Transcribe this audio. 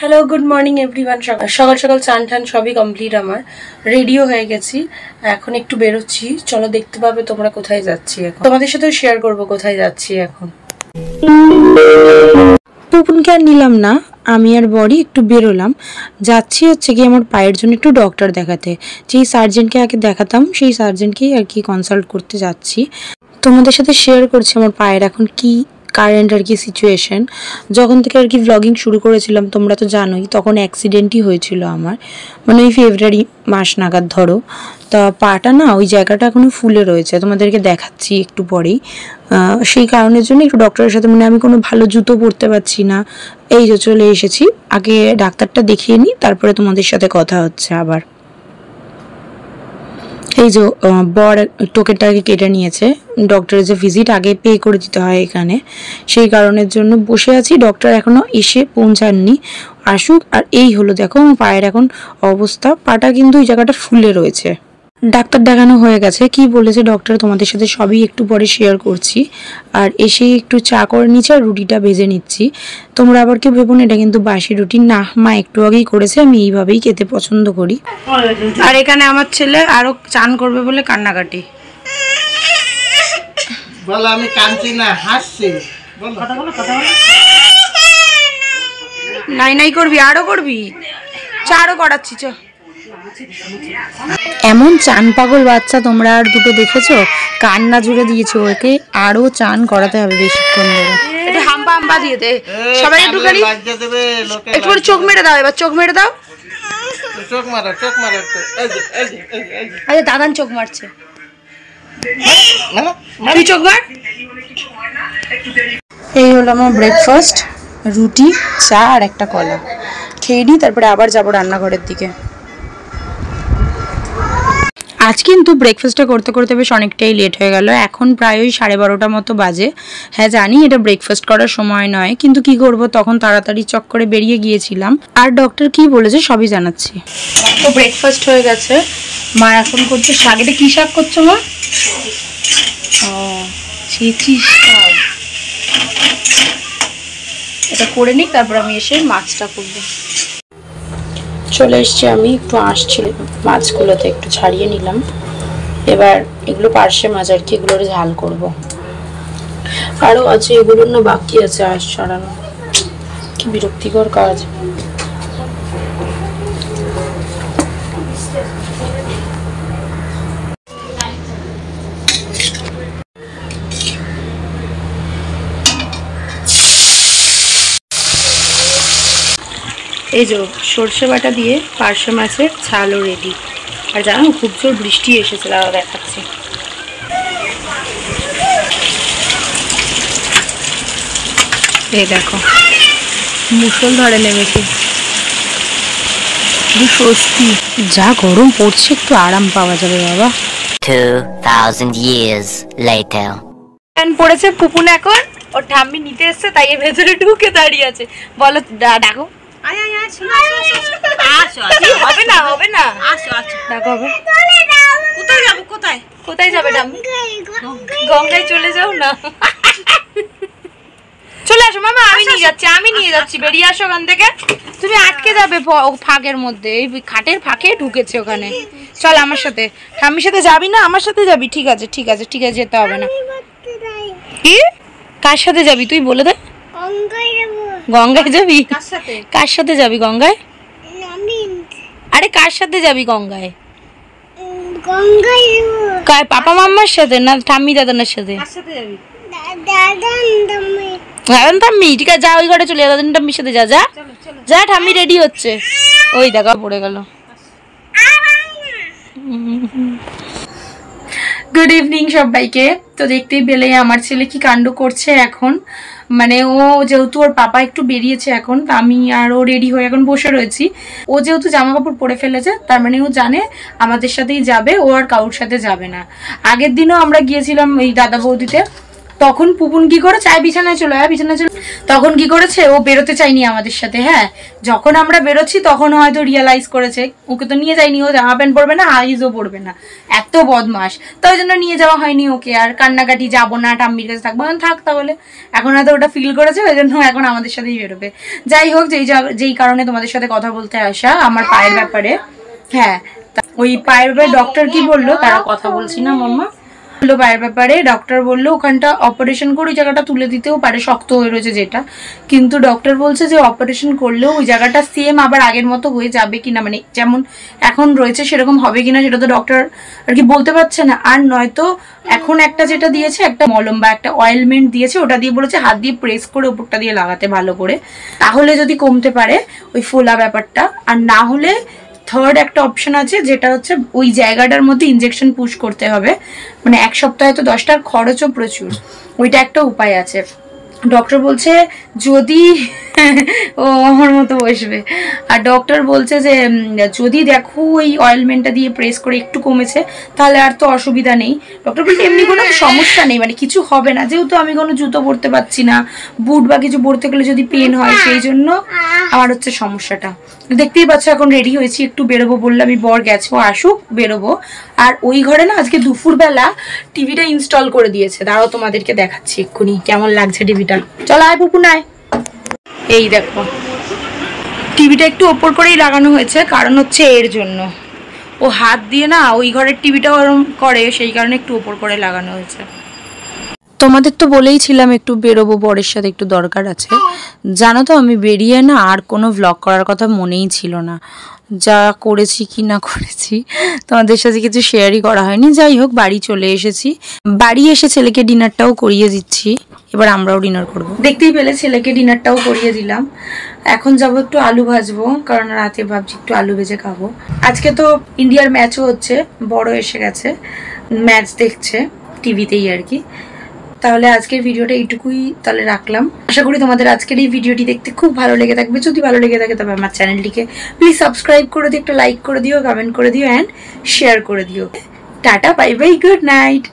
Hello, good morning everyone. সকাল সকাল চান টান সবই কমপ্লিট, আমার রেডিও হয়ে গেছি। এখন একটু বেরোচ্ছি, চলো দেখতে পাবে তোমরা কোথায় যাচ্ছি। এখন তোমাদের সাথেও শেয়ার করবো কোথায় যাচ্ছি। এখন পুপুনকে আর নিলাম না, আমি আর বড়ি একটু বেরোলাম। যাচ্ছি হচ্ছে কি আমার পায়ের জন্য একটু ডক্টর দেখাতে। যেই সার্জেনকে আগে দেখাতাম সেই সার্জেনকেই আর কি কনসাল্ট করতে যাচ্ছি। তোমাদের সাথে শেয়ার করছি আমার পায়ের এখন কি কারেন্ট আর কি সিচুয়েশন। যখন থেকে আর কি ব্লগিং শুরু করেছিলাম তোমরা তো জানোই, তখন অ্যাক্সিডেন্টই হয়েছিল আমার, মানে ওই ফেব্রুয়ারি মাস নাগাদ ধরো। তা পাটা না ওই জায়গাটা এখনো ফুলে রয়েছে, তোমাদেরকে দেখাচ্ছি একটু পরেই। সেই কারণের জন্য একটু ডক্টরের সাথে, মানে আমি কোনো ভালো জুতো পরতে পারছি না। এই যে চলে এসেছি, আগে ডাক্তারটা দেখিয়ে নিই তারপরে তোমাদের সাথে কথা হচ্ছে আবার। এই যে বর টোকেনটা আগে কেটে নিয়েছে, ডক্টরের যে ভিজিট আগে পে করে দিতে হয় এখানে, সেই কারণের জন্য বসে আছি। ডক্টর এখনো এসে পৌঁছাননি, আসুক। আর এই হলো দেখো আমার পায়ের এখন অবস্থা, পাটা কিন্তু এই জায়গাটা ফুলে রয়েছে। ডাক্তার দেখানো হয়ে গেছে, কি বলেছে ডক্টর তোমাদের সাথে সবই একটু পরে শেয়ার করছি। আর এসে একটু চা করে নিচ্ছি আর রুটিটা ভেজে নিচ্ছি। তোমরা আবার কেউ ভেবো না এটা কিন্তু বাসি রুটি, না, মা একটু আগেই করেছে, আমি এইভাবেই খেতে পছন্দ করি। আর এখানে আমার ছেলে আরো চান করবে বলে কান্নাকাটি। বলো আমি কাঁদছি না, হাসছি। নাই নাই করবি, আরো করবি, চারও করাচ্ছি। চ এমন চান পাগল বাচ্চা তোমরা আর দুটো দেখেছো, কান্না জুড়ে দিয়েছো ওকে, আরো চান করাতে হবে বেশিক্ষণ ধরে। একটু হাম্পা হাম্পা দিয়ে দে সবাই, একটুখানি একটু চোখ মেরে দাও, এবার চোখ মেরে দাও। চোখ মারো, চোখ মারো। আচ্ছা দাদান চোখ মারছে, তুই চোখ মার। এই হলো আমার ব্রেকফাস্ট, রুটি, চা আর একটা কলা। খেয়ে নিই, তারপরে আবার যাবো রান্নাঘরের দিকে। আজ কিন্তু ব্রেকফাস্টটা করতে করতে বেশ অনেকটাই লেট হয়ে গেল, এখন প্রায় ওই 12:30 মতো বাজে। হ্যাঁ জানি এটা ব্রেকফাস্ট করার সময় নয়, কিন্তু কি করব, তখন তাড়াতাড়ি চক করে বেরিয়ে গিয়েছিলাম। আর ডক্টর কি বলেছে সবই জানাচ্ছি। তো ব্রেকফাস্ট হয়ে গেছে, মা এখন করছে শাক। এটা কি শাক করছো মা? ও ছেঁচি শাক, এটা করে নিই তারপর আমি এসে মাছটা করবো। চলে এসছি আমি, একটু আসছিল মাছগুলোতে একটু ছাড়িয়ে নিলাম। এবার এগুলো পার্শে মাছ আর কি, এগুলোর ঝাল করব। আরও আছে, এগুলোর না বাকি আছে আঁশ ছাড়ানো, কি বিরক্তিকর কাজ। এই যে সর্ষে বাটা দিয়ে পার্শে মাছের ঝালও রেডি। আর জানো খুব জোর বৃষ্টি এসেছে, দাদা দেখাচ্ছি। এই দেখো মুষলধারে নেমেছে, স্বস্তি। যা গরম পড়ছে একটু আরাম পাওয়া যাবে বাবা। 2000 years later পড়েছে পুপুন, এখন ওর ঠাম্মি নিতে এসছে, তাই এর ভেতরে ঢুকে দাঁড়িয়ে আছে। বলো ডাকো, হবে না হবে না, ডাকো হবে। কোথায় যাবো, কোথায় কোথায় যাবে ঠাম্মি? গঙ্গায় চলে যাও না। চলে আসো মামা, আমি নিয়ে যাচ্ছি, আমি নিয়ে যাচ্ছি। বেরিয়ে আসো ওখান থেকে, তুমি আটকে যাবে ফাঁকের মধ্যে, এই খাটের ফাঁকে ঢুকেছে ওখানে। চল আমার সাথে, ঠাম্মির সাথে যাবি না? আমার সাথে যাবি? ঠিক আছে ঠিক আছে ঠিক আছে, যেতে হবে না। কি কার সাথে যাবি তুই বলে দে। গঙ্গায় যাবি? কার সাথে যাবি গঙ্গায়? আরে কার সাথে যাবি গঙ্গায়? পাপা মাম্মার সাথে না ঠাম্মি দাদানের সাথে? দাদান ঠাম্মি, ঠিক আছে যা ওই ঘরে চলে যা, দাদান ঠাম্মির সাথে যা। যা যা, ঠাম্মি রেডি হচ্ছে। ওই দেখা পড়ে গেল। গুড ইভিনিং সবাইকে। তো দেখতেই পেলে আমার ছেলে কি কাণ্ড করছে এখন। মানে ও যেহেতু ওর পাপা একটু বেরিয়েছে এখন, তা আমি আর ও রেডি হয়ে এখন বসে রয়েছি। ও যেহেতু জামা কাপড় পরে ফেলেছে, তার মানে ও জানে আমাদের সাথেই যাবে, ও আর কারোর সাথে যাবে না। আগের দিনও আমরা গিয়েছিলাম এই দাদা বৌদিতে, তখন পুপুন কি করেছে, বিছানায় চলো, বিছানায় চলো, তখন কি করেছে, ও বেরোতে চাইনি আমাদের সাথে। হ্যাঁ, যখন আমরা বেরোচ্ছি তখন হয়তো রিয়েলাইজ করেছে, ওকে তো নিয়ে যাইনি, ও জামা প্যান্ট পরবে না, হাইজও পরবে না, এত বদমাস, তাই জন্য নিয়ে যাওয়া হয়নি ওকে। আর কান্নাকাটি, যাবো না, টাম্মির কাছে থাকবো, থাক তাহলে। এখন হয়তো ওটা ফিল করেছে, ওই জন্য এখন আমাদের সাথেই বেরোবে। যাই হোক, যেই কারণে তোমাদের সাথে কথা বলতে আসা আমার পায়ের ব্যাপারে। হ্যাঁ, ওই পায়ের ব্যাপারে ডক্টর কি বললো, তারা কথা বলছি না মাম্মা, পায়ের ব্যাপারে ডক্টর বললো ওখানটা অপারেশন করে ওই জায়গাটা তুলে দিতেও পারে, শক্ত হয়ে রয়েছে যেটা, কিন্তু ডক্টর বলছে যে অপারেশন করলেও ওই জায়গাটা সেম আবার আগের মতো হয়ে যাবে কিনা, মানে যেমন এখন রয়েছে সেরকম হবে কিনা সেটা তো ডক্টর আর কি বলতে পারছে না। আর নয়তো এখন একটা যেটা দিয়েছে, একটা মলম বা একটা অয়েলমেন্ট দিয়েছে, ওটা দিয়ে বলেছে হাত দিয়ে প্রেস করে ওপরটা দিয়ে লাগাতে ভালো করে, তাহলে যদি কমতে পারে ওই ফোলা ব্যাপারটা। আর না হলে থার্ড একটা অপশন আছে, যেটা হচ্ছে ওই জায়গাটার মধ্যে ইনজেকশন পুশ করতে হবে, মানে 1 সপ্তাহে তো 10টার খরচও প্রচুর, ওইটা একটা উপায় আছে। ডক্টর বলছে যদি ও আমার মতো বসবে, আর ডক্টর বলছে যে যদি দেখো ওই অয়েলমেন্টটা দিয়ে প্রেস করে একটু কমেছে তাহলে আর তো অসুবিধা নেই। ডক্টর বলছে এমনি কোনো সমস্যা নেই, মানে কিছু হবে না, যেহেতু আমি কোনো জুতো পরতে পারছি না, বুট বা কিছু পরতে গেলে যদি পেন হয়, সেই জন্য আমার হচ্ছে সমস্যাটা। দেখতেই পাচ্ছ এখন রেডি হয়েছি, একটু বেরোবো বললাম, আমি বর গেছো, আসুক বেরোবো। আর ওই ঘরে না আজকে দুপুরবেলা টিভিটা ইনস্টল করে দিয়েছে, দাঁড়াও তোমাদেরকে দেখাচ্ছি এক্ষুনি কেমন লাগছে টিভিটা। চলো আয় পুপু নাই, এই দেখো টিভিটা একটু ওপর করেই লাগানো হয়েছে, কারণ হচ্ছে এর জন্য ও হাত দিয়ে না ওই ঘরের টিভিটা ওরম করে, সেই কারণে একটু ওপর করে লাগানো হয়েছে। তোমাদের তো বলেইছিলাম একটু বেরোবো, বরের সাথে একটু দরকার আছে। জানো তো আমি বেরিয়ে না আর কোনো ভ্লগ করার কথা মনেই ছিল না, যা করেছি কি না করেছি তোমাদের সাথে কিছু শেয়ারই করা হয়নি। যাই হোক, বাড়ি চলে এসেছি, বাড়ি এসে ছেলেকে ডিনারটাও করিয়ে দিচ্ছি, এবার আমরাও ডিনার করবো। দেখতেই পেলে ছেলেকে ডিনারটাও করিয়ে দিলাম। এখন যাবো একটু আলু ভাজবো, কারণ রাতে ভাবছি একটু আলু ভেজে খাবো। আজকে তো ইন্ডিয়ার ম্যাচও হচ্ছে, বড় এসে গেছে, ম্যাচ দেখছে টিভিতেই আর কি। তাহলে আজকের ভিডিওটা এইটুকুই তাহলে রাখলাম। আশা করি তোমাদের আজকের এই ভিডিওটি দেখতে খুব ভালো লেগে থাকবে। যদি ভালো লেগে থাকে তবে আমার চ্যানেলটিকে প্লিজ সাবস্ক্রাইব করে দিও, একটা লাইক করে দিও, কমেন্ট করে দিও অ্যান্ড শেয়ার করে দিও। Tata, bye bye, good night.